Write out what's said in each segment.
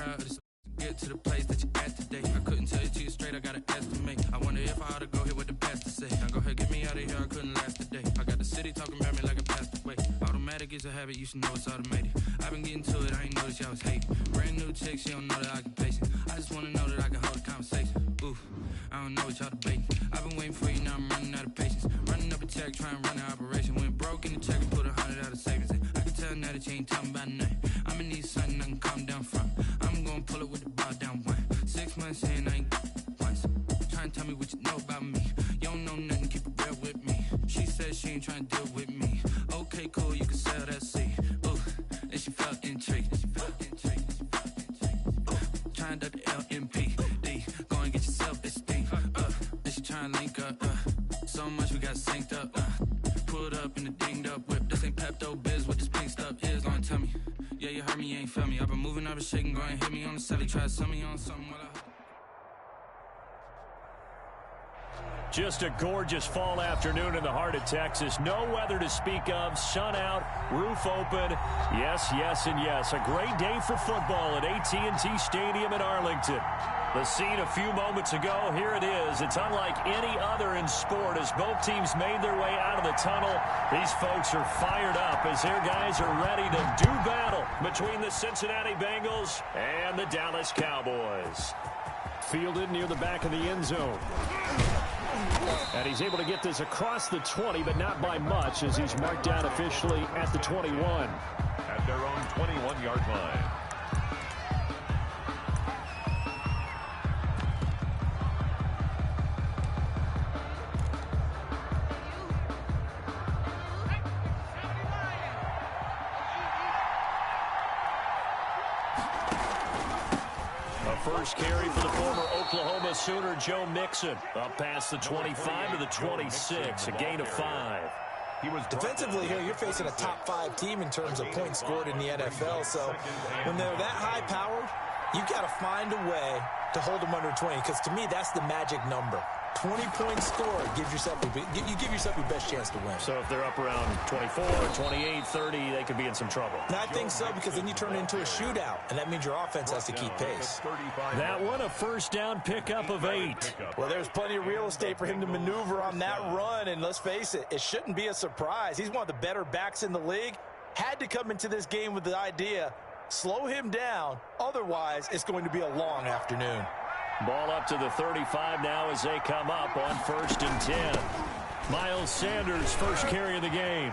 proud of this. Get to the place that you at today. I couldn't tell you to you straight, I gotta estimate. I wonder if I ought to go here with the pastor say. Now go ahead, get me out of here, I couldn't last today. I got the city talking about me like a passed away. Automatic is a habit, you should know it's automated. I've been getting to it, I ain't noticed y'all was hating. Brand new chick, she don't know the occupation. I just wanna know that I can hold a conversation. Oof, I don't know what y'all debating. I've been waiting for you, now I'm running out of patience. Running up a check, trying to run an operation. Went broke in the check and put 100 out of savings in. I can tell now that you ain't talking about nothing. I'ma need something I can calm down from. I'm gonna pull it with the bow down one. 6 months in, I ain't once. Trying to tell me what you know about me. You don't know nothing, keep it real with me. She said she ain't trying to deal with me. Okay, cool, you can sell that seed. Ooh, and she felt intrigued. Trying to duck the LMPD. Go and get your self-esteem. And she trying to link up. So much we got synced up. Pulled up in the dinged up whip. This ain't Pepto Biz, what this pink stuff is. Gonna tell me. Yeah, you heard me, you ain't felt me. I've been moving, I've been shaking. Go and hit me on the celly. Try to sell me on something while I... Just a gorgeous fall afternoon in the heart of Texas. No weather to speak of. Sun out, roof open. Yes, yes, and yes. A great day for football at AT&T Stadium in Arlington. The scene a few moments ago, here it is. It's unlike any other in sport as both teams made their way out of the tunnel. These folks are fired up as their guys are ready to do battle between the Cincinnati Bengals and the Dallas Cowboys. Fielded near the back of the end zone. And he's able to get this across the 20, but not by much as he's marked down officially at the 21. At their own 21-yard line. First carry for the former Oklahoma Sooner, Joe Mixon. Up past the 25 to the 26, a gain of 5. Defensively here, you're facing a top 5 team in terms of points scored in the NFL. So when they're that high powered, you got to find a way to hold them under 20. Because to me, that's the magic number. 20 points scored, you give yourself your best chance to win. So if they're up around 24, 28, 30, they could be in some trouble. And I think so, because then you turn it into a shootout, and that means your offense has to keep pace. That one, a first down pickup of 8. Well, there's plenty of real estate for him to maneuver on that run, and let's face it, it shouldn't be a surprise. He's one of the better backs in the league. Had to come into this game with the idea, slow him down, otherwise it's going to be a long afternoon. Ball up to the 35 now as they come up on 1st and 10. Miles Sanders, first carry of the game.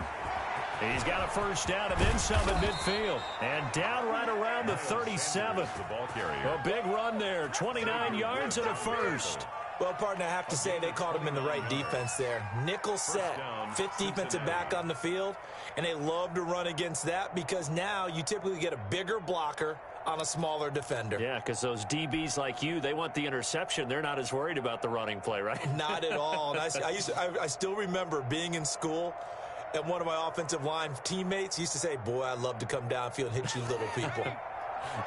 He's got a first down and then some at midfield. And down right around the 37. A big run there, 29 yards and a first. Well, partner, I have to say they called him in the right defense there. Nickel set, 5th defensive back on the field, and they love to run against that because now you typically get a bigger blocker on a smaller defender. Yeah, because those DBs like you, they want the interception. They're not as worried about the running play, right? Not at all. And I still remember being in school, and one of my offensive line teammates used to say, boy, I'd love to come downfield and hit you little people.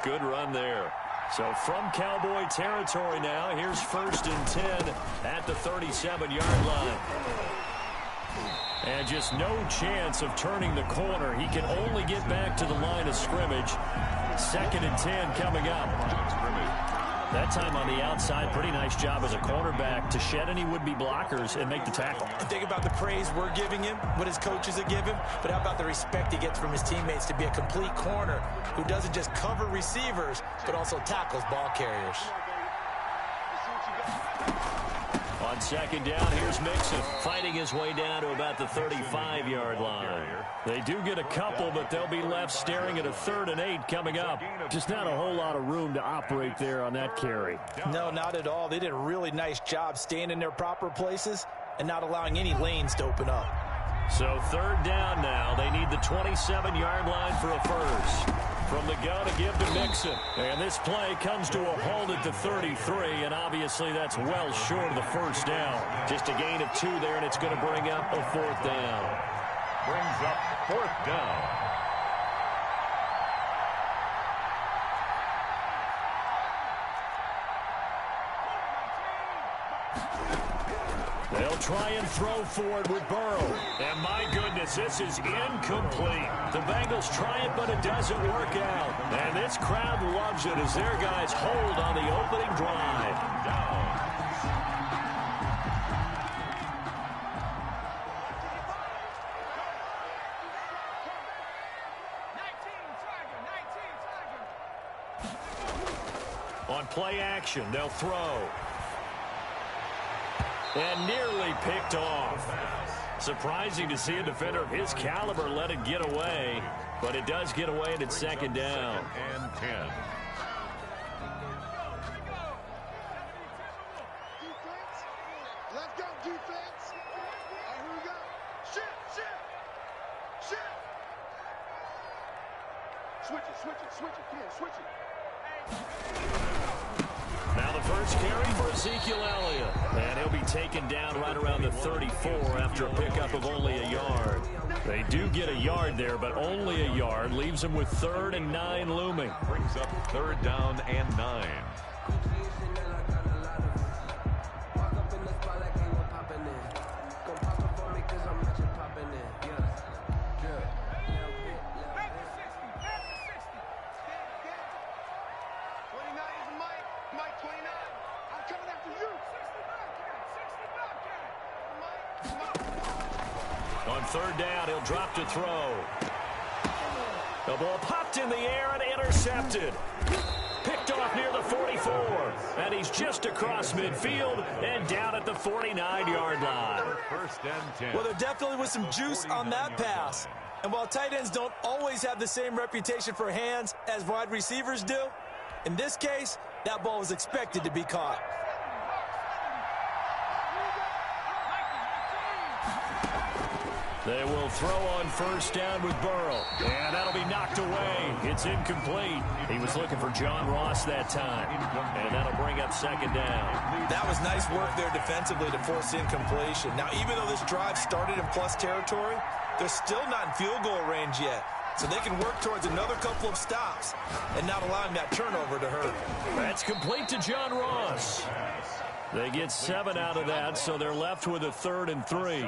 Good run there. So from Cowboy territory now, here's 1st and 10 at the 37-yard line. And just no chance of turning the corner. He can only get back to the line of scrimmage. 2nd and 10 coming up. That time on the outside, pretty nice job as a cornerback to shed any would-be blockers and make the tackle. And think about the praise we're giving him, what his coaches have given him, but how about the respect he gets from his teammates to be a complete corner who doesn't just cover receivers, but also tackles ball carriers. On 2nd down, here's Mixon fighting his way down to about the 35-yard line. They do get a couple, but they'll be left staring at a 3rd and 8 coming up. Just not a whole lot of room to operate there on that carry. No, not at all. They did a really nice job staying in their proper places and not allowing any lanes to open up. So 3rd down now. They need the 27-yard line for a first. From the gun to give to Mixon. And this play comes to a halt at the 33, and obviously that's well short of the first down. Just a gain of 2 there, and it's going to bring up a 4th down. Brings up 4th down. They'll try and throw for it with Burrow. And my goodness, this is incomplete. The Bengals try it, but it doesn't work out. And this crowd loves it as their guys hold on the opening drive. On play action, they'll throw. And nearly picked off. Surprising to see a defender of his caliber let it get away, but it does get away and it's second down. And 10. Let's go, defense. All right, here we go. Shift. Switch it. Come on, switch it. Now the first carry for Ezekiel Elliott. And he'll be taken down right around the 34 after a pickup of only a yard. They do get a yard there, but only a yard. Leaves them with 3rd and 9 looming. Brings up 3rd down and 9. On 3rd down, he'll drop to throw. The ball popped in the air and intercepted. Picked off near the 44. And he's just across midfield and down at the 49-yard line. 1st and 10. Well, there definitely was some juice on that pass. And while tight ends don't always have the same reputation for hands as wide receivers do, in this case, that ball was expected to be caught. They will throw on 1st down with Burrow. And that'll be knocked away. It's incomplete. He was looking for John Ross that time. And that'll bring up 2nd down. That was nice work there defensively to force incompletion. Now, even though this drive started in plus territory, they're still not in field goal range yet. So they can work towards another couple of stops and not allowing that turnover to hurt. That's complete to John Ross. They get 7 out of that, so they're left with a 3rd and 3.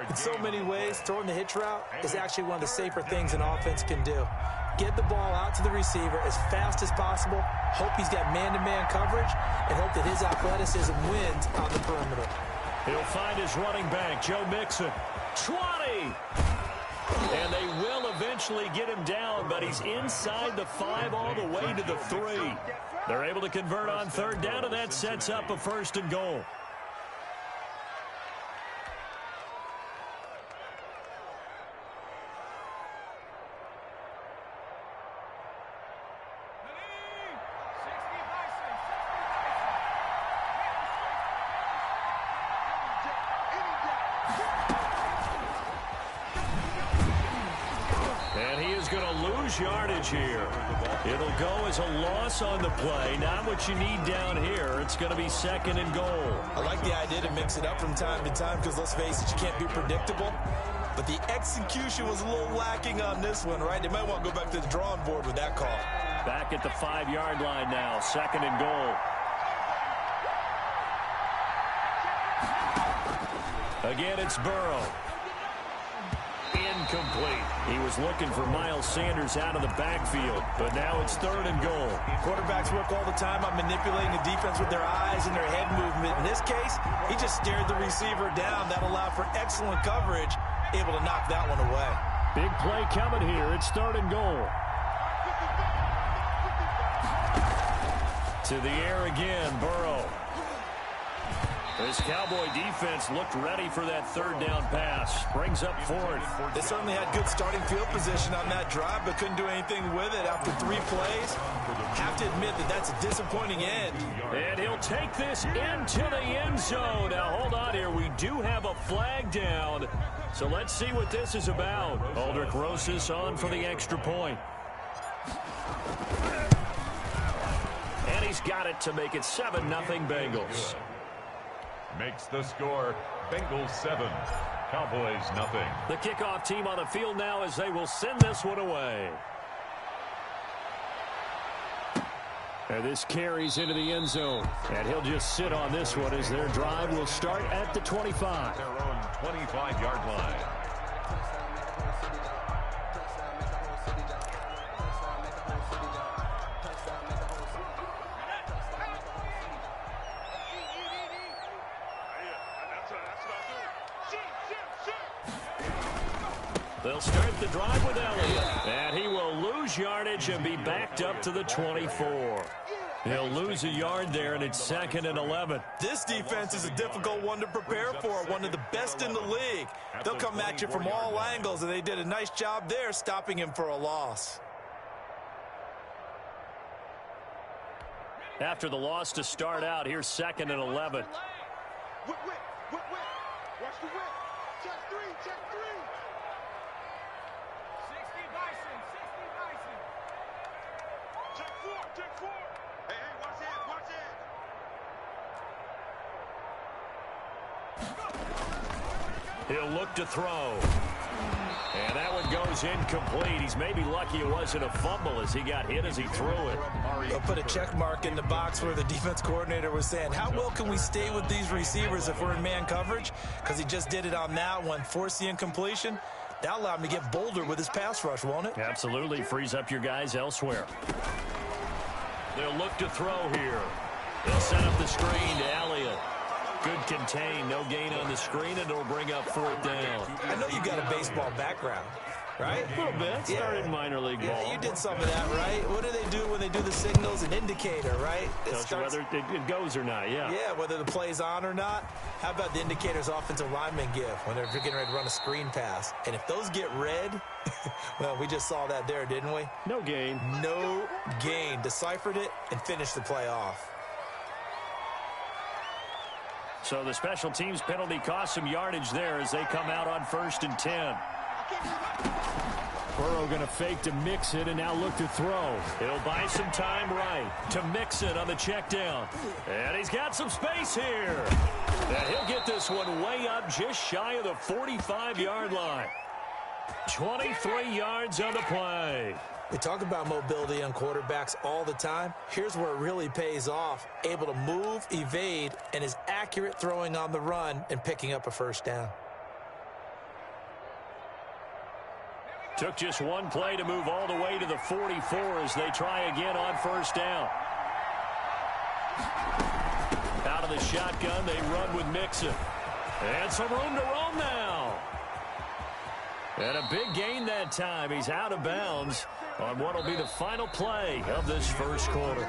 In so many ways, throwing the hitch route is actually one of the safer things an offense can do. Get the ball out to the receiver as fast as possible, hope he's got man-to-man coverage, and hope that his athleticism wins on the perimeter. He'll find his running back, Joe Mixon. 20! And they will eventually get him down, but he's inside the 5 all the way to the 3. They're able to convert on 3rd down, and that sets up a 1st and goal. Yardage here. It'll go as a loss on the play. Not what you need down here. It's going to be 2nd and goal. I like the idea to mix it up from time to time because, let's face it, you can't be predictable. But the execution was a little lacking on this one, right? They might want to go back to the drawing board with that call. Back at the 5-yard line now. 2nd and goal. Again, it's Burrow. Incomplete. He was looking for Miles Sanders out of the backfield, but now it's 3rd and goal. Quarterbacks work all the time on manipulating the defense with their eyes and their head movement. In this case, he just stared the receiver down. That allowed for excellent coverage, able to knock that one away. Big play coming here. It's 3rd and goal. To the air again, Burrow. This Cowboy defense looked ready for that 3rd down pass. Brings up 4th. They certainly had good starting field position on that drive, but couldn't do anything with it after 3 plays. Have to admit that that's a disappointing end. And he'll take this into the end zone. Now, hold on here. We do have a flag down. So let's see what this is about. Aldrich Rosas on for the extra point. And he's got it to make it 7-0 Bengals. Makes the score Bengals 7, Cowboys nothing. The kickoff team on the field now as they will send this one away. And this carries into the end zone. And he'll just sit on this one as their drive will start at the 25. Their own 25-yard line. They'll start the drive with Elliott. And he will lose yardage and be backed up to the 24. He'll lose a yard there, and it's 2nd and 11. This defense is a difficult one to prepare for, one of the best in the league. They'll come at you from all angles, and they did a nice job there stopping him for a loss. After the loss to start out, here's 2nd and 11. Watch the whip. Check three. 60 Bison. Check four. Hey, watch it. He'll look to throw. And that one goes incomplete. He's maybe lucky it wasn't a fumble as he got hit as he threw it. They'll put a check mark in the box where the defense coordinator was saying, how well can we stay with these receivers if we're in man coverage? Because he just did it on that one. Force the incompletion. That'll allow him to get bolder with his pass rush, won't it? Absolutely. Frees up your guys elsewhere. They'll look to throw here. They'll set up the screen to Elliott. Good contain, no gain on the screen, and it'll bring up 4th down. I know you got a baseball background, right? A little bit. Started minor league ball. Yeah, you did some of that, right? What do they do when they do the signals? An indicator, right? Tells you whether it goes or not, yeah. Yeah, whether the play's on or not. How about the indicators offensive linemen give when they're getting ready to run a screen pass? And if those get red, well, we just saw that there, didn't we? No gain. No gain. Deciphered it and finished the play off. So the special teams penalty cost some yardage there as they come out on 1st and 10. Burrow going to fake to mix it and now look to throw. He'll buy some time right to mix it on the check down. And he's got some space here. And he'll get this one way up just shy of the 45-yard line. 23 yards on the play. We talk about mobility on quarterbacks all the time. Here's where it really pays off. Able to move, evade, and is accurate throwing on the run and picking up a 1st down. Took just one play to move all the way to the 44 as they try again on 1st down. Out of the shotgun, they run with Mixon. And some room to roam now. And a big gain that time. He's out of bounds on what will be the final play of this 1st quarter.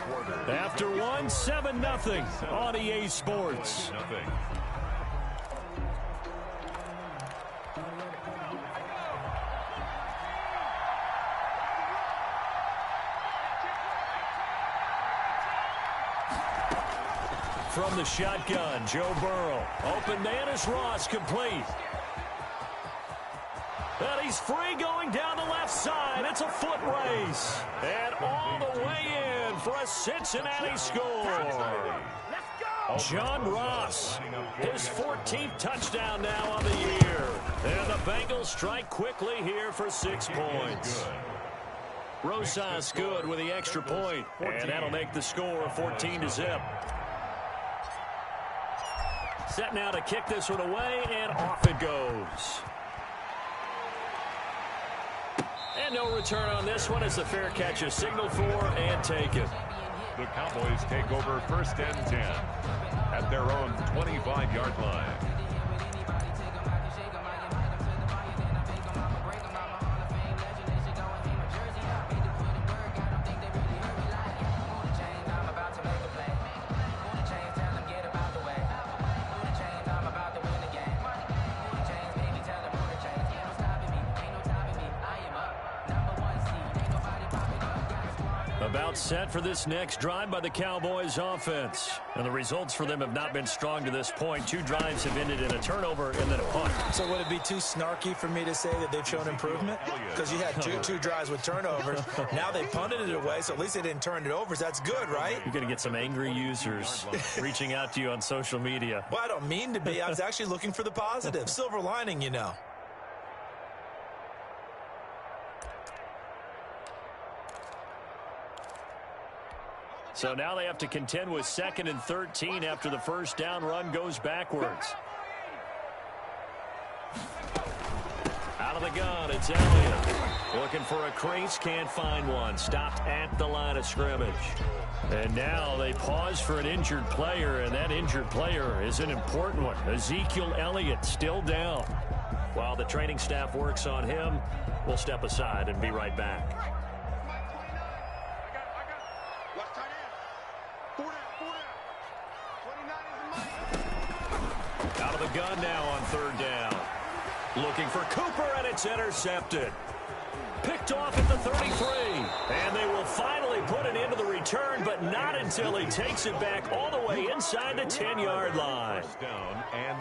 After one, 7-0 on EA Sports. From the shotgun, Joe Burrow. Open man is Ross, complete. And he's free going down the left side. It's a foot race. And all the way in for a Cincinnati score. John Ross, his 14th touchdown now on the year. And the Bengals strike quickly here for 6 points. Rosas good with the extra point. And that'll make the score 14-0. Set now to kick this one away, and off it goes. And no return on this one as the fair catch is signaled for and taken. The Cowboys take over 1st and 10 at their own 25-yard line. About set for this next drive by the Cowboys offense. And the results for them have not been strong to this point. 2 drives have ended in a turnover and then a punt. So would it be too snarky for me to say that they've shown improvement? Because you had two drives with turnovers. Now they punted it away, so at least they didn't turn it over. So that's good, right? You're going to get some angry users reaching out to you on social media. Well, I don't mean to be. I was actually looking for the positive. Silver lining, you know. So now they have to contend with 2nd and 13 after the first down run goes backwards. Out of the gun, it's Elliott. Looking for a crease, can't find one. Stopped at the line of scrimmage. And now they pause for an injured player, and that injured player is an important one. Ezekiel Elliott still down. While the training staff works on him, we'll step aside and be right back. Out of the gun now on 3rd down. Looking for Cooper, and it's intercepted. Picked off at the 33. And they will finally put an end to the return, but not until he takes it back all the way inside the 10-yard line.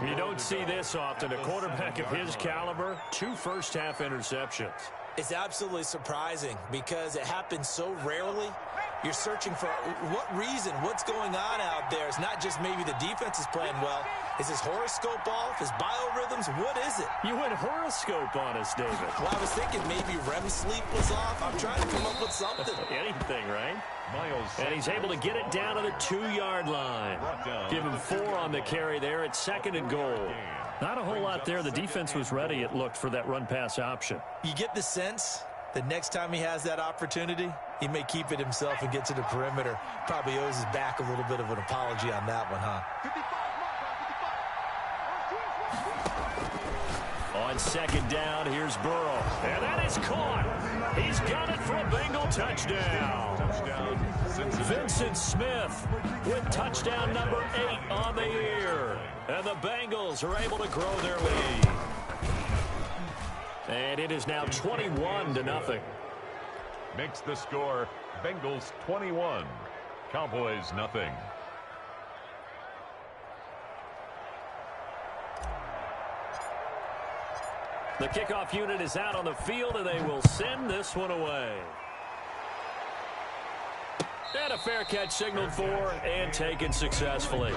You don't see this often. A quarterback of his caliber, 2 first-half interceptions. It's absolutely surprising because it happens so rarely. You're searching for what reason, what's going on out there. It's not just maybe the defense is playing well. Is his horoscope off? His biorhythms? What is it? You went horoscope on us, David. Well, I was thinking maybe REM sleep was off. I'm trying to come up with something. Anything, right? And he's able to get it down to the 2-yard line. Give him 4 on the carry there at 2nd and goal. Not a whole lot there. The defense was ready, it looked, for that run-pass option. You get the sense that next time he has that opportunity, he may keep it himself and get to the perimeter. Probably owes his back a little bit of an apology on that one, huh? On 2nd down, here's Burrow. And that is caught. He's got it for a Bengal touchdown. Vincent Smith with touchdown number 8 on the year. And the Bengals are able to grow their lead. And it is now 21-0. Makes the score Bengals 21, Cowboys nothing. The kickoff unit is out on the field, and they will send this one away. And a fair catch signaled for and taken successfully.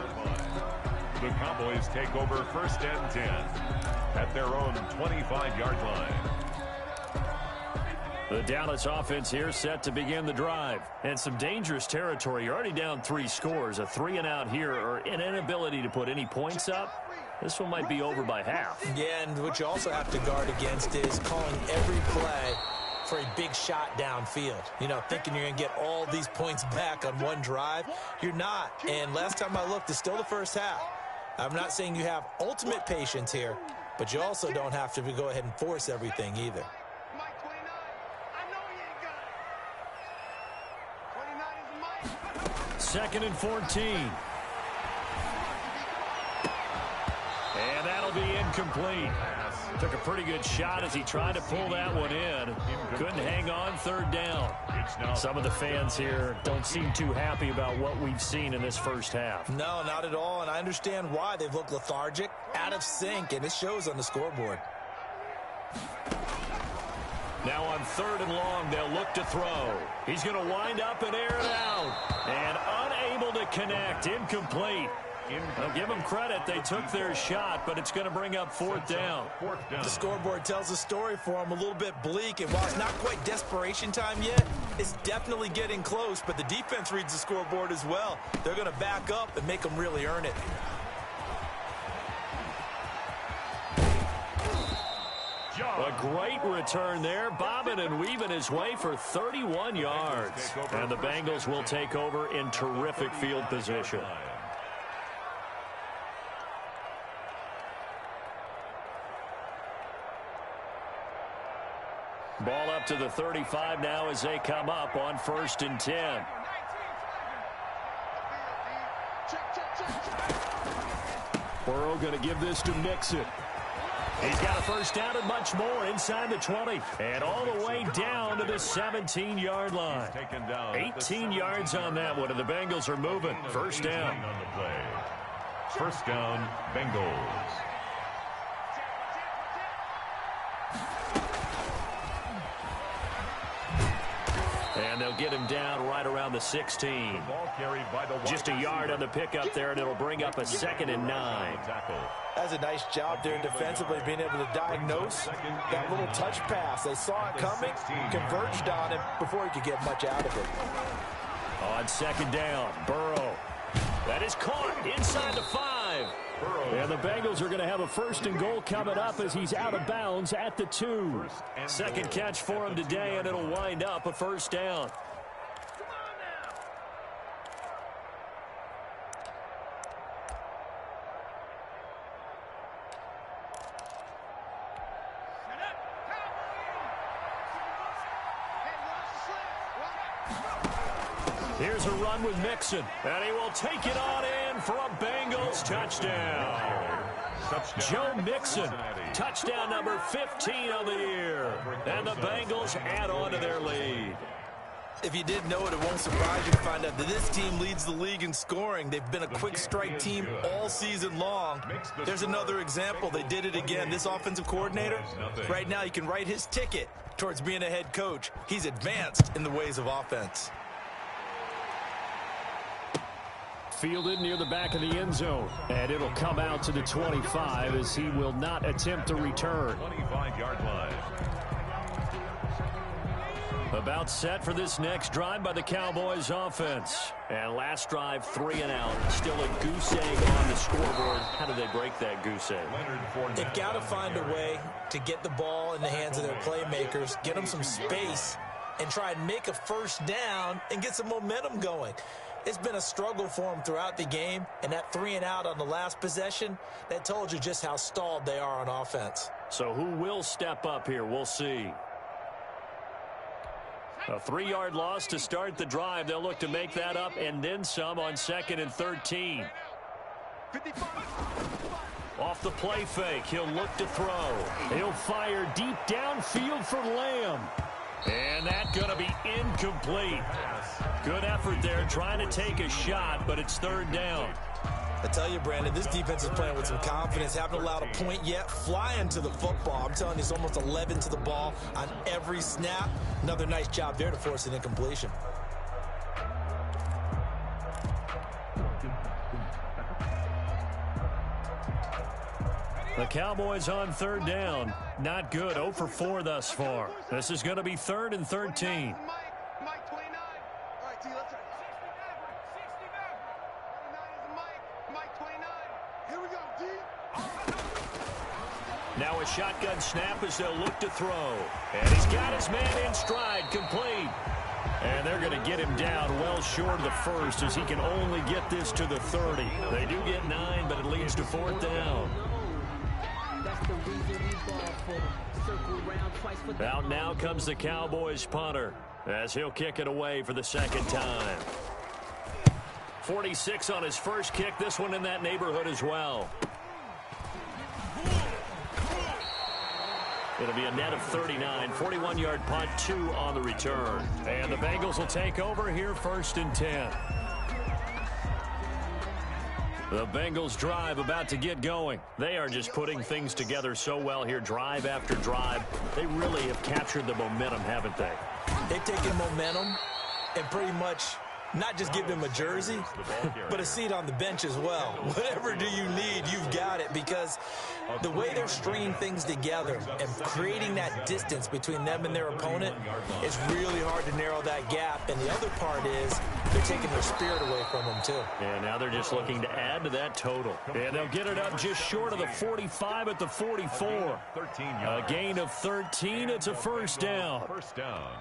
The Cowboys take over 1st and 10 at their own 25-yard line. The Dallas offense here set to begin the drive. And some dangerous territory. You're already down 3 scores. A 3-and-out here, or an inability to put any points up. This one might be over by half. Yeah, and what you also have to guard against is calling every play for a big shot downfield. You know, thinking you're going to get all these points back on one drive. You're not. And last time I looked, it's still the first half. I'm not saying you have ultimate patience here, but you also don't have to go ahead and force everything either. 2nd and 14. And that'll be incomplete. Took a pretty good shot as he tried to pull that one in. Couldn't hang on 3rd down. Some of the fans here don't seem too happy about what we've seen in this first half. No, not at all, and I understand why. They've looked lethargic, out of sync, and it shows on the scoreboard. Now on 3rd and long, they'll look to throw. He's going to wind up and air it out. And unable to connect. Incomplete. I'll give them credit. They took their shot, but it's going to bring up 4th down. The scoreboard tells a story for them, a little bit bleak, and while it's not quite desperation time yet, it's definitely getting close, but the defense reads the scoreboard as well. They're going to back up and make them really earn it. A great return there, bobbing and weaving his way for 31 yards. And the Bengals will take over in terrific field position. Ball up to the 35 now as they come up on 1st and 10. Burrow going to give this to Nixon. He's got a first down and much more inside the 20. And all the way down to the 17-yard line. 18 yards on that one, and the Bengals are moving. First down. First down, Bengals. And they'll get him down right around the 16. Just a yard on the pickup there, and it'll bring up a 2nd and 9. That's a nice job there defensively, being able to diagnose that little touch pass. They saw it coming, converged on him before he could get much out of it. On second down, Burrow. That is caught inside the 5. And the Bengals are going to have a first and goal coming up as he's out of bounds at the 2. Second catch for him today, and it'll wind up a first down. Here's a run with Mixon, and he will take it on in for a Bengals touchdown. Joe Mixon, touchdown number 15 on the year. And the Bengals add on to their lead. If you didn't know it, it won't surprise you to find out that this team leads the league in scoring. They've been a quick strike team all season long. There's another example. They did it again. This offensive coordinator, right now, you can write his ticket towards being a head coach. He's advanced in the ways of offense. Fielded near the back of the end zone. And it'll come out to the 25 as he will not attempt a return. 25-yard line. About set for this next drive by the Cowboys offense. And last drive, 3 and out. Still a goose egg on the scoreboard. How do they break that goose egg? They've got to find a way to get the ball in the hands of their playmakers, get them some space, and try and make a first down and get some momentum going. It's been a struggle for them throughout the game, and that 3 and out on the last possession, that told you just how stalled they are on offense. So who will step up here? We'll see. A 3-yard loss to start the drive. They'll look to make that up and then some on 2nd and 13. Off the play fake, he'll look to throw. He'll fire deep downfield for Lamb. And that's going to be incomplete. Good effort there trying to take a shot, but it's 3rd down. I tell you, Brandon, this defense is playing with some confidence. Haven't allowed a point yet. Flying to the football. I'm telling you, it's almost 11 to the ball on every snap. Another nice job there to force an incompletion. The Cowboys on 3rd down. Not good. 0 for 4 thus far. This is going to be 3rd and 13. Now a shotgun snap as they'll look to throw. And he's got his man in stride, complete. And they're going to get him down well short of the first as he can only get this to the 30. They do get 9, but it leads to 4th down. Out now comes the Cowboys punter as he'll kick it away for the 2nd time. 46 on his first kick. This one in that neighborhood as well. It'll be a net of 39. 41-yard punt, 2 on the return. And the Bengals will take over here 1st and 10. The Bengals drive about to get going. They are just putting things together so well here, drive after drive. They really have captured the momentum, haven't they? They've taken momentum and pretty much not just give them a jersey, but a seat on the bench as well. Whatever do you need, you've got it, because the way they're stringing things together and creating that distance between them and their opponent, it's really hard to narrow that gap. And the other part is they're taking their spirit away from them, too. And now they're just looking to add to that total. And they'll get it up just short of the 45 at the 44. A gain of 13. It's a first down. First down.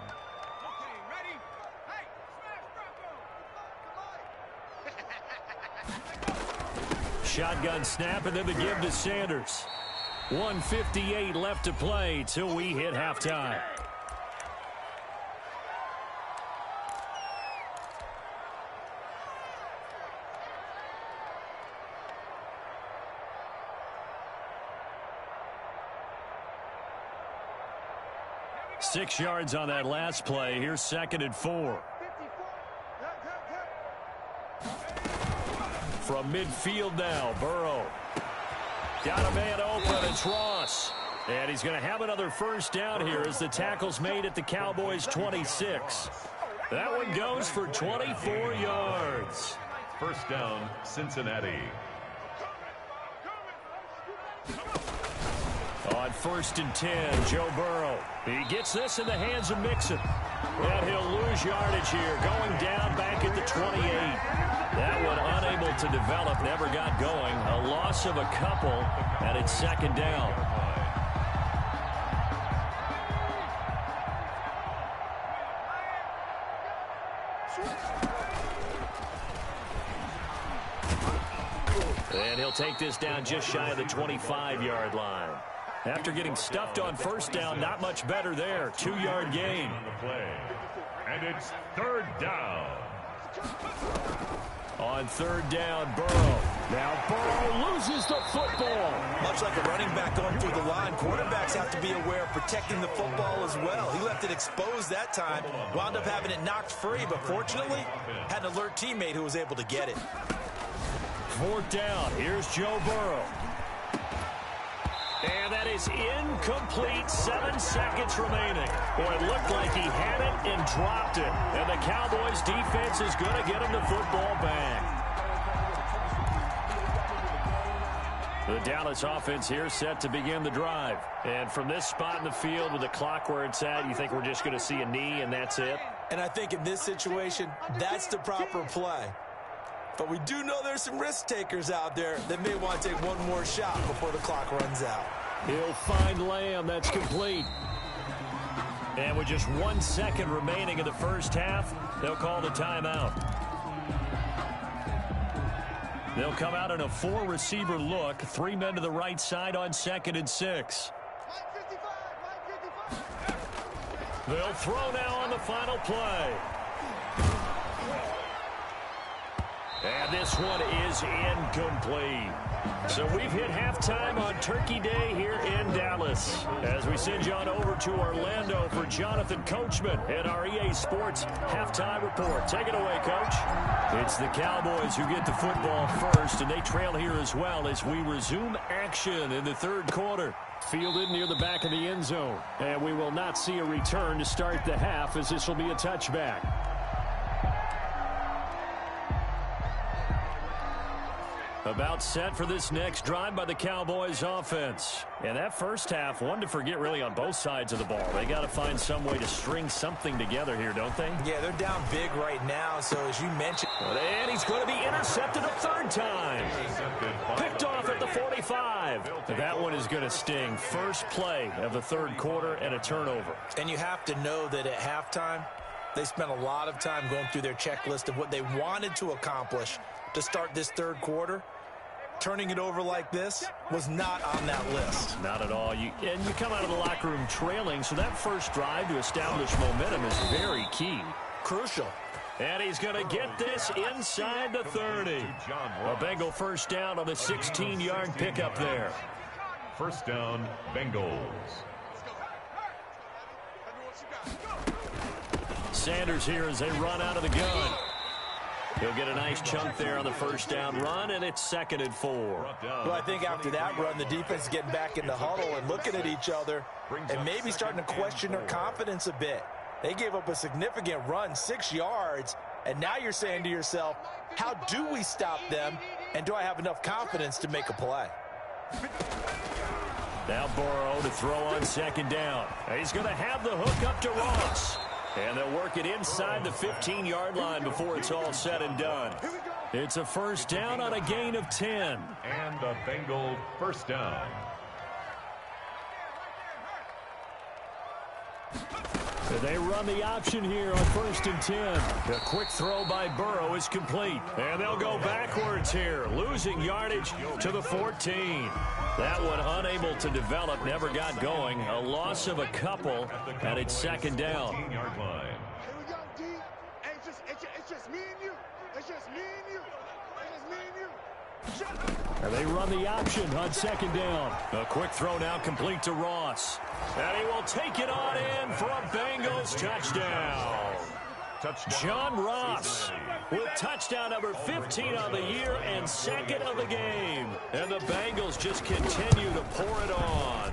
Shotgun snap, and then the give to Sanders. 1:58 left to play till we hit halftime. Six yards on that last play. Here's 2nd and 4. From midfield now, Burrow. Got a man open, it's Ross. And he's going to have another first down here as the tackle's made at the Cowboys 26. That one goes for 24 yards. First down, Cincinnati. On 1st and 10, Joe Burrow. He gets this in the hands of Mixon. And he'll lose yardage here, going down back at the 28. That one unable to develop, never got going. A loss of a couple, and it's second down. And he'll take this down just shy of the 25-yard line. After getting stuffed on first down, not much better there. 2-yard gain. And it's third down. On third down, Burrow. Now Burrow loses the football. Much like a running back going through the line, quarterbacks have to be aware of protecting the football as well. He left it exposed that time, wound up having it knocked free, but fortunately, had an alert teammate who was able to get it. Fourth down. Here's Joe Burrow. And that is incomplete. 7 seconds remaining. Boy, it looked like he had it and dropped it. And the Cowboys defense is going to get him the football back. The Dallas offense here set to begin the drive. And from this spot in the field with the clock where it's at, you think we're just going to see a knee and that's it? And I think in this situation, that's the proper play. But we do know there's some risk takers out there that may want to take one more shot before the clock runs out. He'll find Lamb. That's complete. And with just 1 second remaining in the first half, they'll call the timeout. They'll come out in a 4-receiver look. 3 men to the right side on 2nd and 6. They'll throw now on the final play. And this one is incomplete. So we've hit halftime on Turkey Day here in Dallas. As we send you on over to Orlando for Jonathan Coachman in our EA Sports Halftime Report. Take it away, Coach. It's the Cowboys who get the football first, and they trail here as well as we resume action in the third quarter. Fielded near the back of the end zone. And we will not see a return to start the half, as this will be a touchback. About set for this next drive by the Cowboys offense. And that first half, one to forget really on both sides of the ball. They got to find some way to string something together here, don't they? Yeah, they're down big right now, so as you mentioned. And he's going to be intercepted a third time. Picked off at the 45. That one is going to sting. First play of the third quarter and a turnover. And you have to know that at halftime, they spent a lot of time going through their checklist of what they wanted to accomplish to start this third quarter. Turning it over like this was not on that list. Not at all. You come out of the locker room trailing, so that first drive to establish momentum is very key. Crucial. And he's going to get this inside the 30. A Bengal first down on the 16-yard pickup there. First down, Bengals. Sanders here as they run out of the gun. He'll get a nice chunk there on the first down run, and it's 2nd and 4. Well, I think after that run, the defense is getting back in the huddle and looking at each other and maybe starting to question their confidence a bit. They gave up a significant run, 6 yards, and now you're saying to yourself, how do we stop them, and do I have enough confidence to make a play? Now Burrow to throw on 2nd down. He's going to have the hook up to Ross. And they'll work it inside the 15-yard line before it's all said and done. It's a first down on a gain of 10. And a Bengal first down. They run the option here on 1st and 10. A quick throw by Burrow is complete. And they'll go backwards here, losing yardage to the 14. That one unable to develop, never got going. A loss of a couple, and it's 2nd down. Here we go, D. Hey, it's just me and you. It's just me and you. It's just me and you. Shut up. And they run the option on 2nd down. A quick throw now complete to Ross. And he will take it on in for a Bengals touchdown. John Ross with touchdown number 15 on the year and 2nd of the game. And the Bengals just continue to pour it on.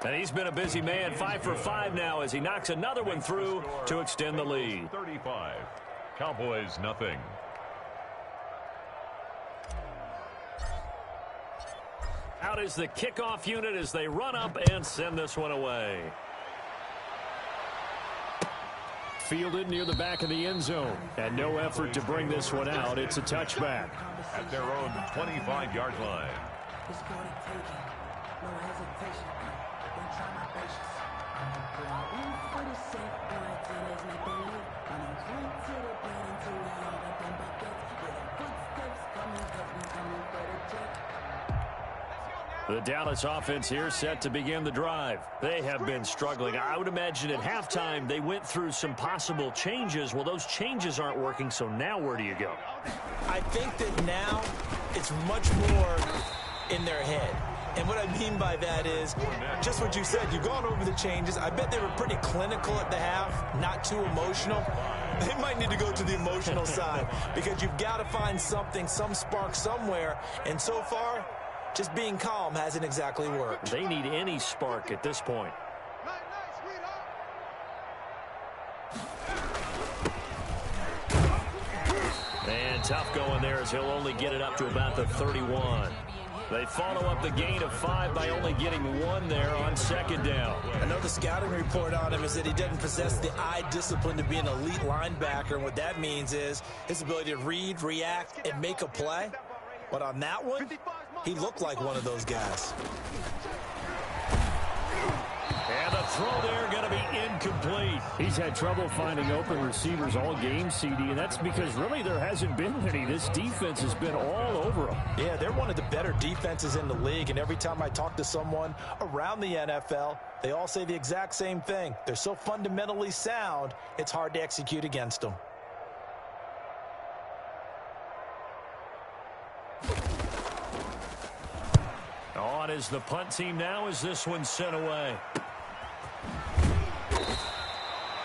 And he's been a busy man, 5 for 5 now as he knocks another one through to extend the lead. 35. Cowboys nothing. Out is the kickoff unit as they run up and send this one away. fielded near the back of the end zone. And no effort to bring this one out. It's a touchback. At their own 25-yard line. The Dallas offense here set to begin the drive. They have been struggling. I would imagine at halftime they went through some possible changes. Well, those changes aren't working, so now where do you go? I think that now it's much more in their head. And what I mean by that is just what you said. You've gone over the changes. I bet they were pretty clinical at the half, not too emotional. They might need to go to the emotional side because you've got to find something, some spark somewhere. And so far, just being calm hasn't exactly worked. They need any spark at this point. And tough going there as he'll only get it up to about the 31. They follow up the gain of 5 by only getting 1 there on second down. I know the scouting report on him is that he doesn't possess the eye discipline to be an elite linebacker. And what that means is his ability to read, react, and make a play. But on that one, he looked like one of those guys. And the throw there going to be incomplete. He's had trouble finding open receivers all game, CD, and that's because really there hasn't been any. This defense has been all over them. Yeah, they're one of the better defenses in the league, and every time I talk to someone around the NFL, they all say the exact same thing. They're so fundamentally sound, it's hard to execute against them. On is the punt team now as this one's sent away.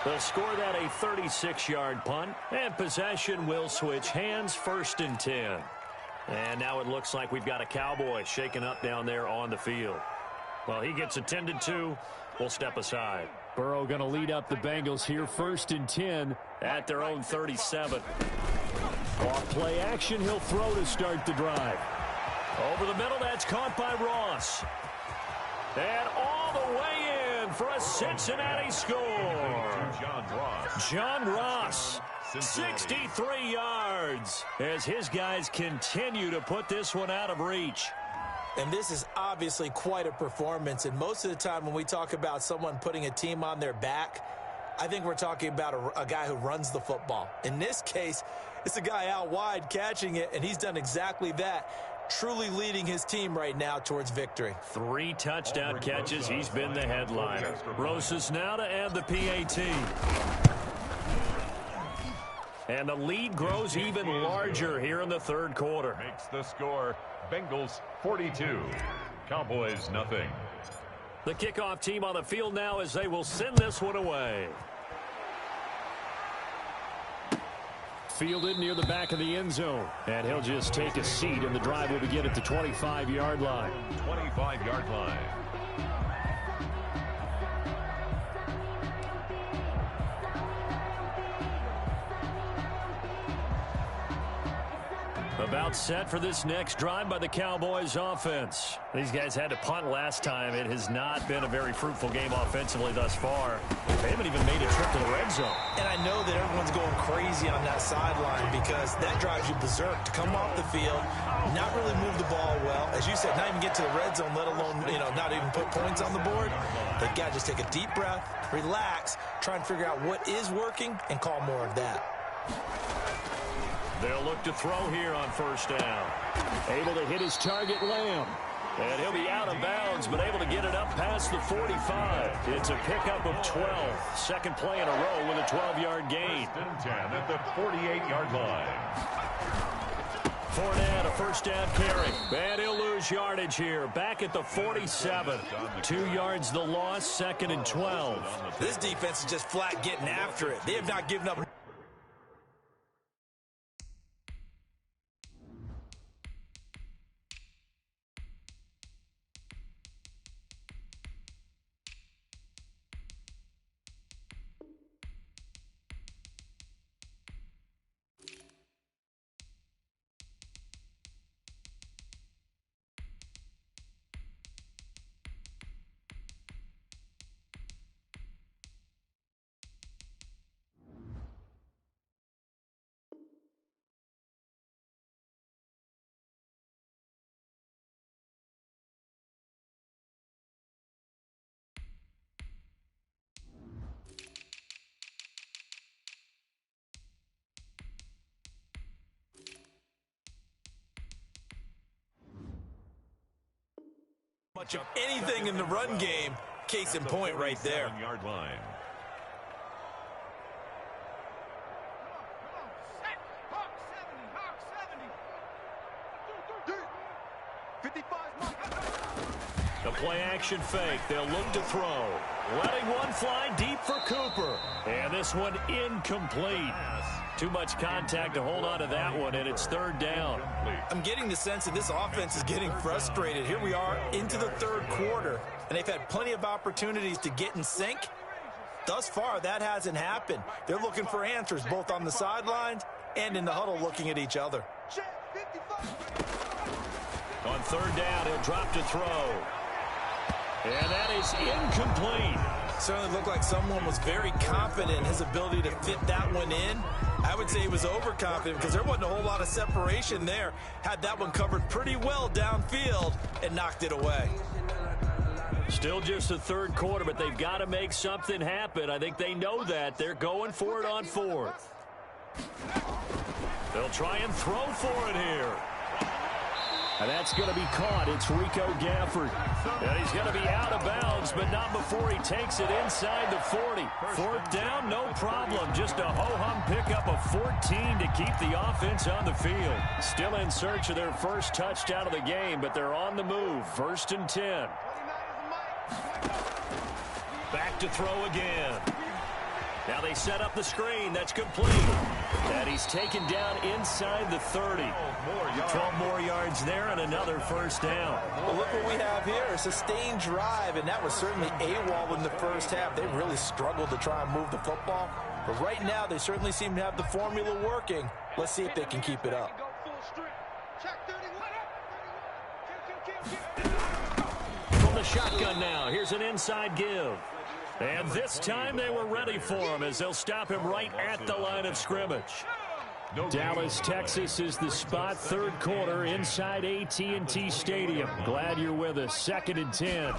They'll score that a 36-yard punt, and possession will switch hands, 1st and 10. And now it looks like we've got a Cowboy shaken up down there on the field. Well, he gets attended to. We'll step aside. Burrow going to lead up the Bengals here, 1st and 10 at their own 37. Off play action, he'll throw to start the drive. Over the middle, that's caught by Ross. And all the way in for a Cincinnati score. John Ross, 63 yards, as his guys continue to put this one out of reach. And this is obviously quite a performance. And most of the time when we talk about someone putting a team on their back, I think we're talking about a guy who runs the football. In this case, it's a guy out wide catching it, and he's done exactly that. Truly leading his team right now towards victory. 3 touchdown catches. He's been the headliner. Rosas now to add the PAT. And the lead grows even larger here in the 3rd quarter. Makes the score Bengals 42, Cowboys nothing. The kickoff team on the field now as they will send this one away. Fielded near the back of the end zone. And he'll just take a seat, and the drive will begin at the 25-yard line. 25-yard line. About set for this next drive by the Cowboys offense. These guys had to punt last time. It has not been a very fruitful game offensively thus far. They haven't even made a trip to the red zone. And I know that everyone's going crazy on that sideline because that drives you berserk to come off the field, not really move the ball well. As you said, not even get to the red zone, let alone, not even put points on the board. They've got to just take a deep breath, relax, try and figure out what is working and call more of that. They'll look to throw here on 1st down. Able to hit his target, Lamb. And he'll be out of bounds, but able to get it up past the 45. It's a pickup of 12. 2nd play in a row with a 12-yard gain. 10 at the 48-yard line. Fournette, a 1st down carry. And he'll lose yardage here. Back at the 47. 2 yards the loss, 2nd and 12. This defense is just flat getting after it. They have not given up. Much of anything in the run game. Case in point right there. 47-yard line. The play action fake. They'll look to throw. Letting one fly deep for Cooper. And this one incomplete. Too much contact to hold on to that one, and it's third down. I'm getting the sense that this offense is getting frustrated. Here we are into the third quarter, and they've had plenty of opportunities to get in sync. Thus far, that hasn't happened. They're looking for answers both on the sidelines and in the huddle looking at each other. On third down, he'll drop to throw. And that is incomplete. Certainly looked like someone was very confident in his ability to fit that one in. I would say he was overconfident because there wasn't a whole lot of separation there. Had that one covered pretty well downfield and knocked it away. Still just the third quarter, but they've got to make something happen. I think they know that. They're going for it on fourth. They'll try and throw for it here. And that's going to be caught. It's Rico Gafford. And he's going to be out of bounds, but not before he takes it inside the 40. Fourth down, no problem. Just a ho-hum pickup of 14 to keep the offense on the field. Still in search of their first touchdown of the game, but they're on the move. First and 10. Back to throw again. Now they set up the screen. That's complete. And he's taken down inside the 30. 12 more yards there and another first down. Well, look what we have here. A sustained drive, and that was certainly AWOL in the first half. They really struggled to try and move the football. But right now, they certainly seem to have the formula working. Let's see if they can keep it up. From the shotgun now, here's an inside give. And this time they were ready for him as they'll stop him right at the line of scrimmage. Dallas, Texas is the spot. Third quarter inside AT&T Stadium. Glad you're with us. Second and 10.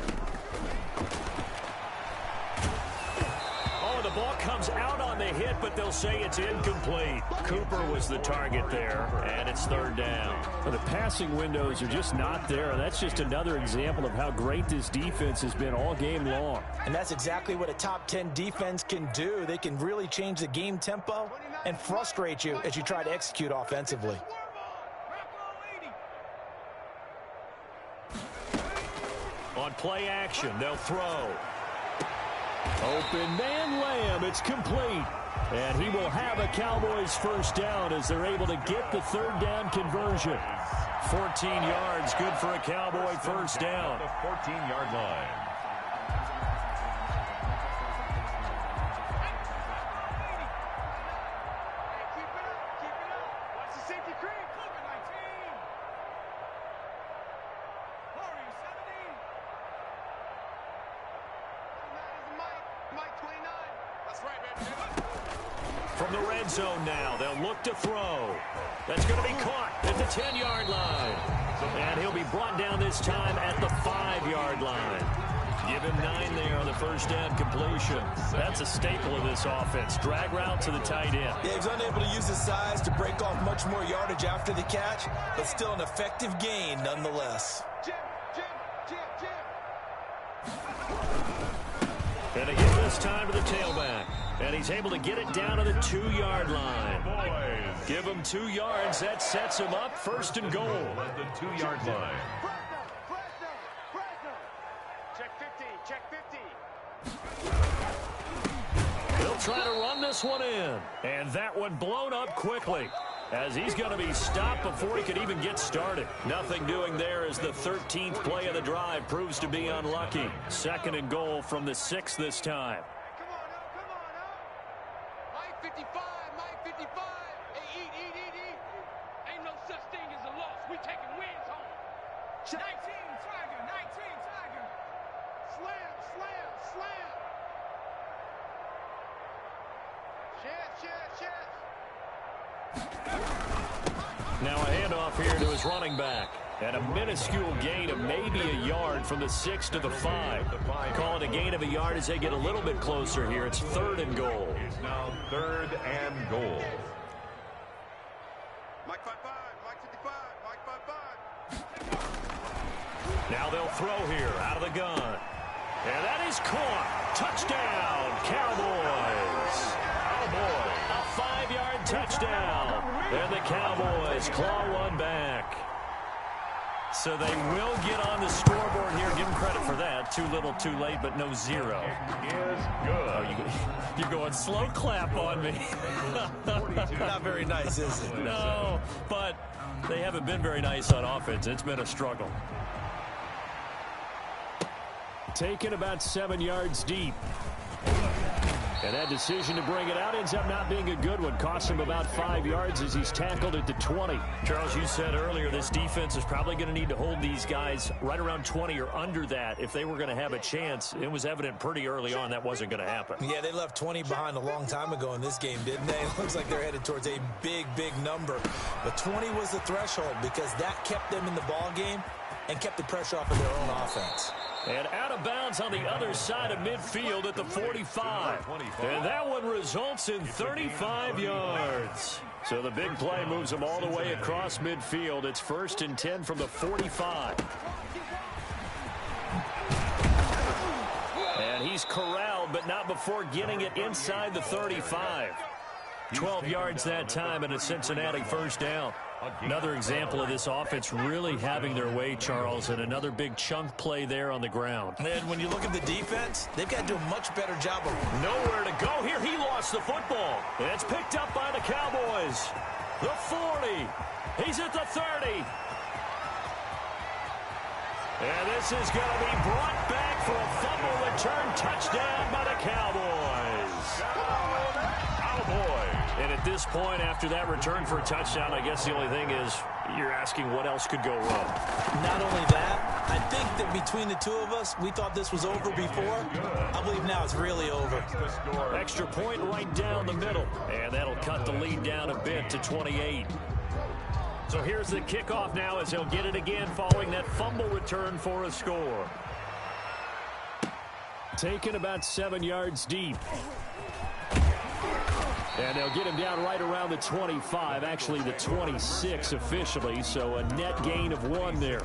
Oh, the ball comes out on the hit, but they'll say it's incomplete. Cooper was the target there, and it's third down. Well, the passing windows are just not there. That's just another example of how great this defense has been all game long. And that's exactly what a top 10 defense can do. They can really change the game tempo and frustrate you as you try to execute offensively. On play action, they'll throw. Open man Lamb. It's complete. And he will have a Cowboys first down as they're able to get the third down conversion. 14 yards, good for a Cowboy first down. The 14-yard line. From the red zone now, they'll look to throw. That's going to be caught at the 10-yard line. And he'll be brought down this time at the 5-yard line. Give him 9 there on the first down completion. That's a staple of this offense. Drag route to the tight end. Yeah, he's unable to use his size to break off much more yardage after the catch, but still an effective gain nonetheless. And they give this time to the tailback. And he's able to get it down to the 2-yard line. Give him 2 yards. That sets him up first and goal. At the 2-yard line. Check 50, check 50. He'll try to run this one in. And that one blown up quickly, as he's going to be stopped before he could even get started. Nothing doing there as the 13th play of the drive proves to be unlucky. Second and goal from the 6 this time. Come on up. Mike 55, Mike 55. Hey, eat. Ain't no such thing as a loss. We taking wins home. 19, Tiger, 19, Tiger. Slam. Chance. Now a handoff here to his running back. And a minuscule gain of maybe a yard from the 6 to the 5. Call it a gain of a yard as they get a little bit closer here. It's third and goal. It's now third and goal. Mike Mike 5-5, Mike 55, Mike 5-5. Now they'll throw here out of the gun. And that is caught. Touchdown, Cowboys. Oh, boy. A 5-yard touchdown. And the Cowboys claw one back. So they will get on the scoreboard here. Give them credit for that. Too little, too late, but no zero. Is good. Oh, you're going slow clap on me. Not very nice, is it? No, but they haven't been very nice on offense. It's been a struggle. Taken about 7 yards deep. And that decision to bring it out ends up not being a good one. Cost him about 5 yards as he's tackled at the 20. Charles, you said earlier this defense is probably going to need to hold these guys right around 20 or under that if they were going to have a chance. It was evident pretty early on that wasn't going to happen. Yeah, they left 20 behind a long time ago in this game, didn't they? It looks like they're headed towards a big, big number. But 20 was the threshold because that kept them in the ball game and kept the pressure off of their own offense. And out of bounds on the other side of midfield at the 45. And that one results in 35 yards. So the big play moves them all the way across midfield. It's 1st and 10 from the 45. And he's corralled, but not before getting it inside the 35. 12 yards that time and a Cincinnati first down. Another example of this offense really having their way, Charles, and another big chunk play there on the ground. And when you look at the defense, they've got to do a much better job of nowhere to go here. He lost the football. It's picked up by the Cowboys. The 40. He's at the 30. And this is going to be brought back for a fumble return touchdown by the Cowboys. Cowboys. And at this point, after that return for a touchdown, I guess the only thing is you're asking what else could go wrong. Not only that, I think that between the two of us, we thought this was over before. I believe now it's really over. Extra point right down the middle. And that'll cut the lead down a bit to 28. So here's the kickoff now as he'll get it again following that fumble return for a score. Taken about 7 yards deep. And they'll get him down right around the 25, actually the 26 officially, so a net gain of 1 there.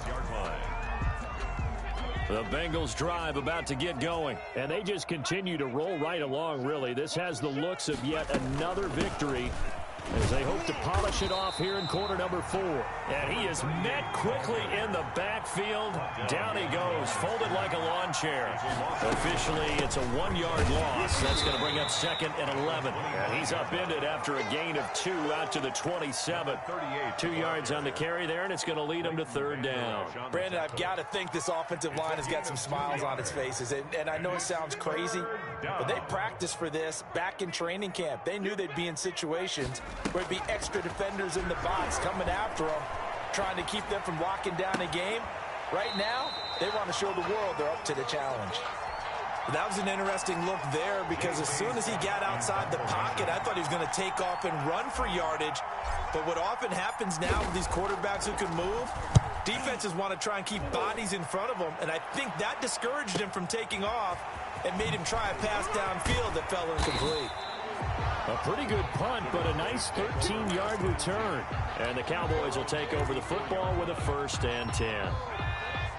The Bengals drive about to get going, and they just continue to roll right along, really. This has the looks of yet another victory as they hope to polish it off here in quarter number 4. And he is met quickly in the backfield. Down he goes, folded like a lawn chair. Officially, it's a 1-yard loss. That's going to bring up 2nd and 11. And he's upended after a gain of 2 out to the 27. 2 yards on the carry there, and it's going to lead him to 3rd down. Brandon, I've got to think this offensive line has got some smiles on its faces. And I know it sounds crazy, but they practiced for this back in training camp. They knew they'd be in situations where it'd be extra defenders in the box coming after them, trying to keep them from locking down a game. Right now, they want to show the world they're up to the challenge. That was an interesting look there because as soon as he got outside the pocket, I thought he was going to take off and run for yardage. But what often happens now with these quarterbacks who can move, defenses want to try and keep bodies in front of them, and I think that discouraged him from taking off and made him try a pass downfield that fell incomplete. A pretty good punt, but a nice 13-yard return. And the Cowboys will take over the football with a 1st and 10.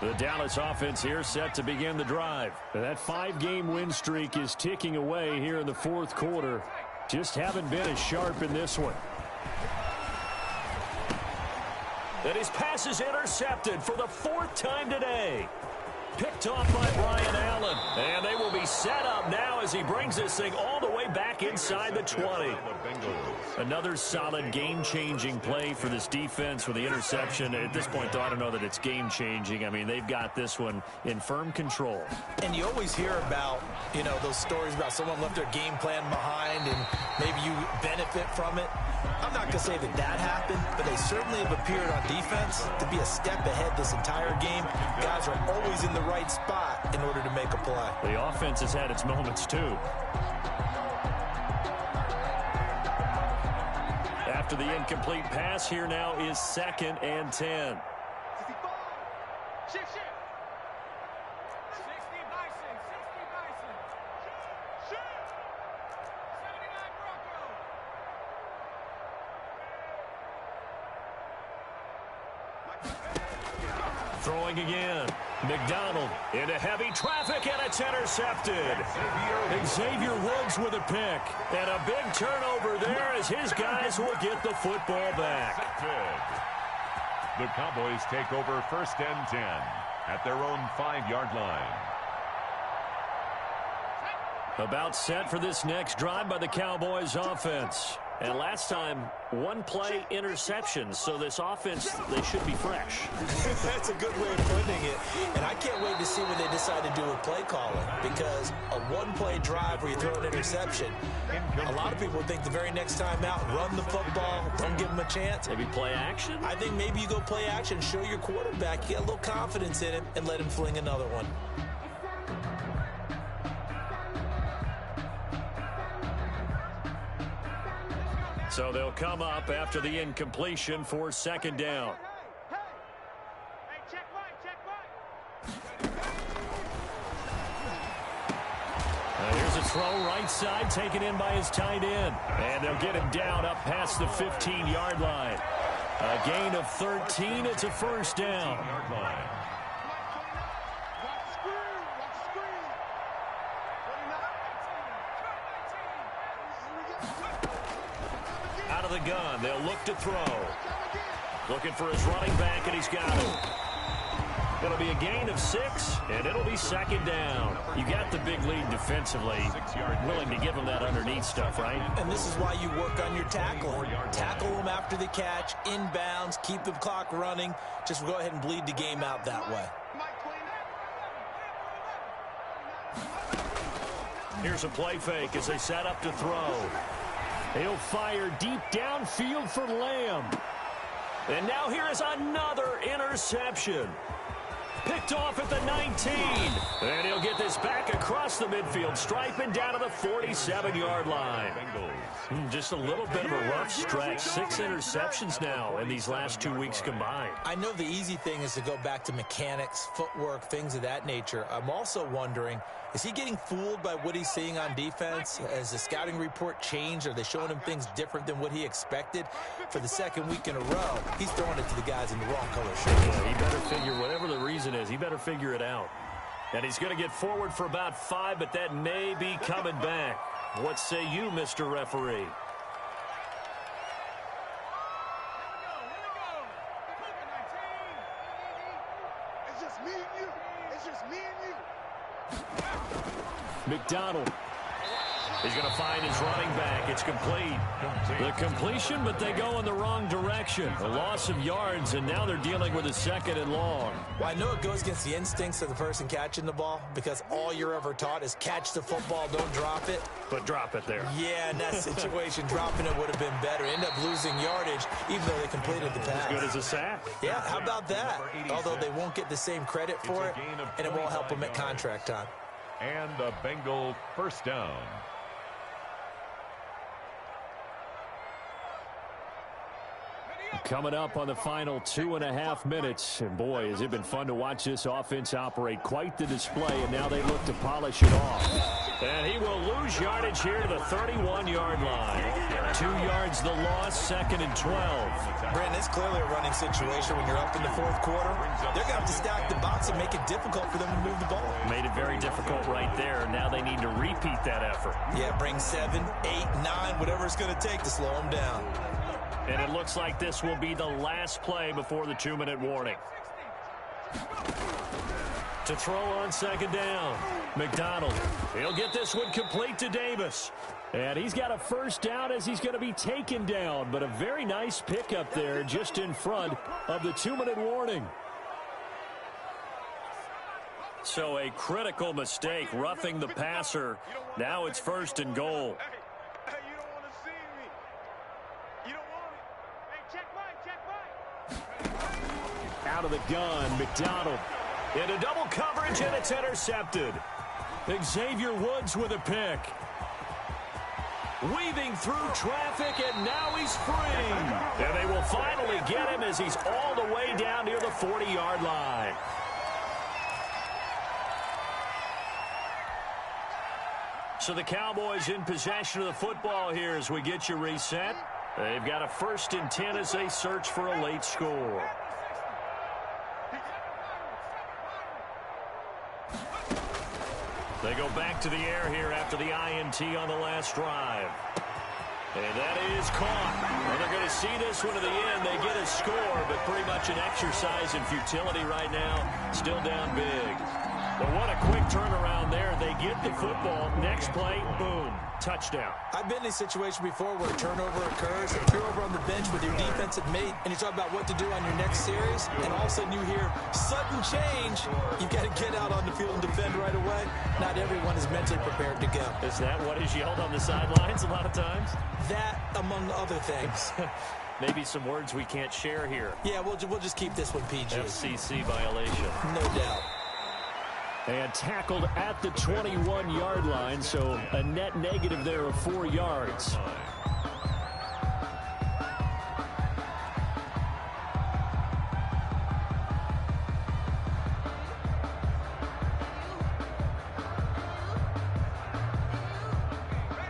The Dallas offense here set to begin the drive. That 5-game win streak is ticking away here in the 4th quarter. Just haven't been as sharp in this one. And his pass is intercepted for the 4th time today. Picked off by Brian Allen. And they will be set up now as he brings this thing all the way back inside the 20. Another solid game-changing play for this defense with the interception. At this point, though, I don't know that it's game-changing. I mean, they've got this one in firm control. And you always hear about, you know, those stories about someone left their game plan behind and maybe you benefit from it. I'm not going to say that that happened, but they certainly have appeared on defense to be a step ahead this entire game. Guys are always in the right spot in order to make a play. The offense has had its moments, too. After the incomplete pass, here now is 2nd and 10. Shift. 60 Bison. 79 Bronco. Throwing again. McDonald into heavy traffic, and it's intercepted. Xavier Woods with a pick. And a big turnover there as his guys will get the football back. The Cowboys take over 1st and 10 at their own 5-yard line. About set for this next drive by the Cowboys offense. And last time, one-play interception. So this offense, they should be fresh. That's a good way of putting it. And I can't wait to see what they decide to do with play calling. Because a one-play drive where you throw an interception, a lot of people think the very next time out, run the football, don't give them a chance. Maybe play action? I think maybe you go play action, show your quarterback, you get a little confidence in him, and let him fling another one. So they'll come up after the incompletion for 2nd down. Hey, check right. Here's a throw right side taken in by his tight end. And they'll get him down up past the 15-yard line. A gain of 13. It's a 1st down. Out of the gun, they'll look to throw. Looking for his running back, and he's got him. It'll be a gain of 6, and it'll be 2nd down. You got the big lead defensively. Willing to give him that underneath stuff, right? And this is why you work on your tackling. Tackle them after the catch, inbounds, keep the clock running. Just go ahead and bleed the game out that way. Here's a play fake as they set up to throw. He'll fire deep downfield for Lamb. And now here is another interception. Picked off at the 19. And he'll get this back across the midfield stripe and down to the 47-yard line. Just a little bit of a rough stretch. 6 interceptions now in these last 2 weeks combined. I know the easy thing is to go back to mechanics, footwork, things of that nature. I'm also wondering, is he getting fooled by what he's seeing on defense? Has the scouting report changed? Are they showing him things different than what he expected? For the 2nd week in a row, he's throwing it to the guys in the wrong color shirt. Yeah, he better figure, whatever the reason is, he better figure it out. And he's going to get forward for about 5, but that may be coming back. What say you, Mr. Referee? It's just me and you. It's just me and you. McDonald. He's going to find his running back. It's complete. The completion, but they go in the wrong direction. A loss of yards, and now they're dealing with a 2nd and long. Well, I know it goes against the instincts of the person catching the ball because all you're ever taught is catch the football, don't drop it. But drop it there. Yeah, in that situation, dropping it would have been better. End up losing yardage, even though they completed the pass. As good as a sack. Yeah, how about that? Although they won't get the same credit for it, and it won't help them at contract time. And the Bengal 1st down. Coming up on the final 2.5 minutes. And boy, has it been fun to watch this offense operate. Quite the display, and now they look to polish it off. And he will lose yardage here to the 31-yard line. 2 yards the loss, 2nd and 12. Brandon, it's clearly a running situation when you're up in the 4th quarter. They're going to have to stack the box and make it difficult for them to move the ball. Made it very difficult right there. Now they need to repeat that effort. Yeah, bring 7, 8, 9, whatever it's going to take to slow them down. And it looks like this will be the last play before the 2-minute warning. To throw on 2nd down. McDonald. He'll get this one complete to Davis. And he's got a 1st down as he's going to be taken down. But a very nice pickup there just in front of the 2-minute warning. So a critical mistake, roughing the passer. Now it's 1st and goal. Out of the gun, McDonald into double coverage, and it's intercepted. Xavier Woods with a pick. Weaving through traffic, and now he's free. And they will finally get him as he's all the way down near the 40-yard line. So the Cowboys in possession of the football here as we get you reset. They've got a 1st and 10 as they search for a late score. They go back to the air here after the INT on the last drive. And that is caught. Well, they're going to see this one to the end. They get a score, but pretty much an exercise in futility right now. Still down big. But what a quick turnaround there. They get the football. Next play, boom, touchdown. I've been in a situation before where a turnover occurs, and you're over on the bench with your defensive mate, and you talk about what to do on your next series, and all of a sudden you hear sudden change. You've got to get out on the field and defend right away. Not everyone is mentally prepared to go. Is that what is yelled on the sidelines a lot of times? That, among other things. Maybe some words we can't share here. Yeah, we'll just keep this one PG. FCC violation. No doubt. And tackled at the 21-yard line, so a net negative there of 4 yards.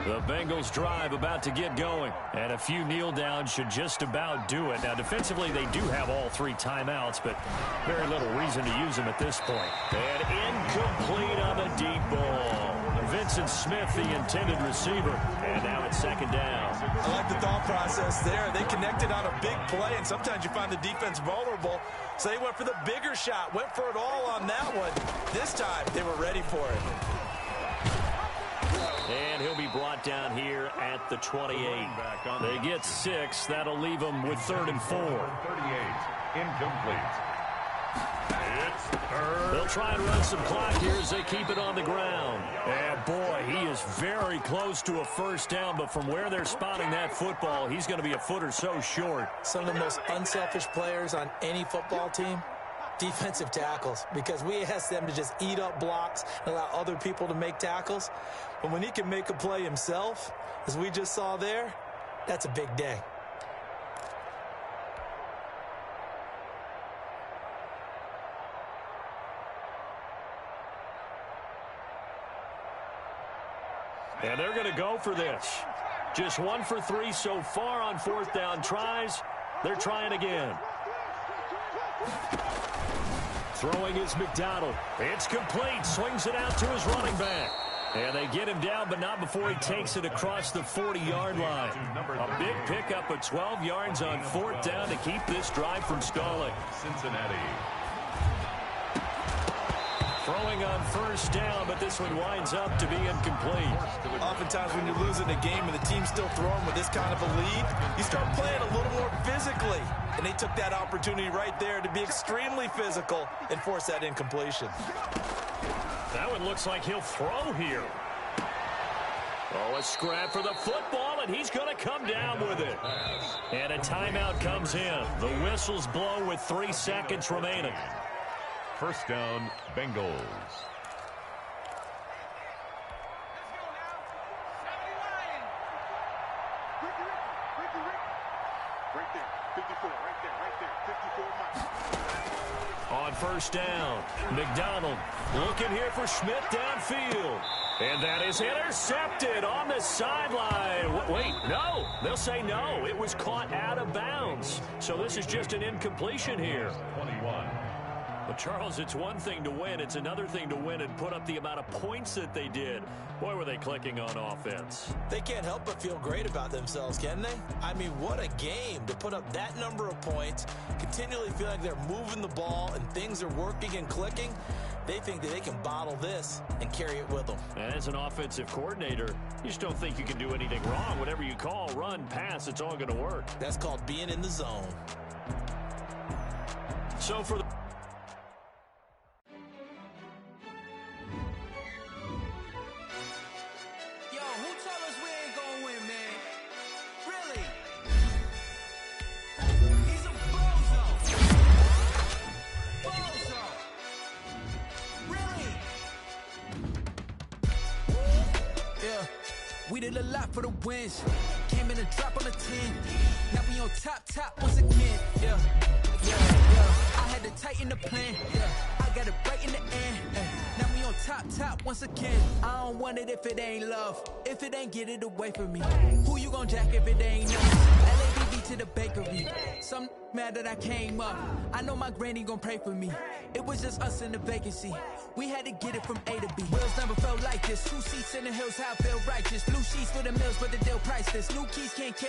The Bengals drive about to get going, and a few kneel downs should just about do it. Now, defensively, they do have all 3 timeouts, but very little reason to use them at this point. And incomplete on the deep ball. Vincent Smith, the intended receiver, and now it's second down. I like the thought process there. They connected on a big play, and sometimes you find the defense vulnerable, so they went for the bigger shot, went for it all on that one. This time, they were ready for it. And he'll be brought down here at the 28. They get 6. That'll leave them with 3rd and 4. 38, incomplete. It's third. They'll try and run some clock here as they keep it on the ground. And boy, he is very close to a first down, but from where they're spotting that football, he's going to be a foot or so short. Some of the most unselfish players on any football team, defensive tackles, because we ask them to just eat up blocks and allow other people to make tackles. But when he can make a play himself, as we just saw there, that's a big day. And they're going to go for this. Just 1 for 3 so far on 4th down tries. They're trying again. Throwing is McDonald. It's complete. Swings it out to his running back. And they get him down, but not before he takes it across the 40-yard line. A big pickup of 12 yards on 4th down to keep this drive from stalling. Cincinnati. Throwing on 1st down, but this one winds up to be incomplete. Oftentimes when you're losing a game and the team's still throwing with this kind of a lead, you start playing a little more physically. And they took that opportunity right there to be extremely physical and force that incompletion. That one looks like he'll throw here. Oh, a scrap for the football, and he's going to come down with it. And a timeout comes in. The whistles blow with 3 seconds remaining. First down, Bengals. On 1st down, McDonald looking here for Schmidt downfield. And that is intercepted on the sideline. Wait, no. They'll say no. It was caught out of bounds. So this is just an incompletion here. 21. But, Charles, it's one thing to win. It's another thing to win and put up the amount of points that they did. Boy, were they clicking on offense. They can't help but feel great about themselves, can they? I mean, what a game to put up that number of points, continually feel like they're moving the ball and things are working and clicking. They think that they can bottle this and carry it with them. And as an offensive coordinator, you just don't think you can do anything wrong. Whatever you call, run, pass, it's all going to work. That's called being in the zone. So for the... We did a lot for the wins. Came in a drop on a 10. Now we on top once again. Yeah. I had to tighten the plan. Yeah. I got it right in the end. Now we on top once again. I don't want it if it ain't love. If it ain't, get it away from me. Who you gon' jack if it ain't us? LABB to the bakery. Some mad that I came up. I know my granny gon' pray for me. It was just us in the vacancy. We had to get it from A to B. Wheels never felt like this. 2 seats in the hills, how I feel righteous. Blue sheets for the mills, but the deal priceless. New keys can't carry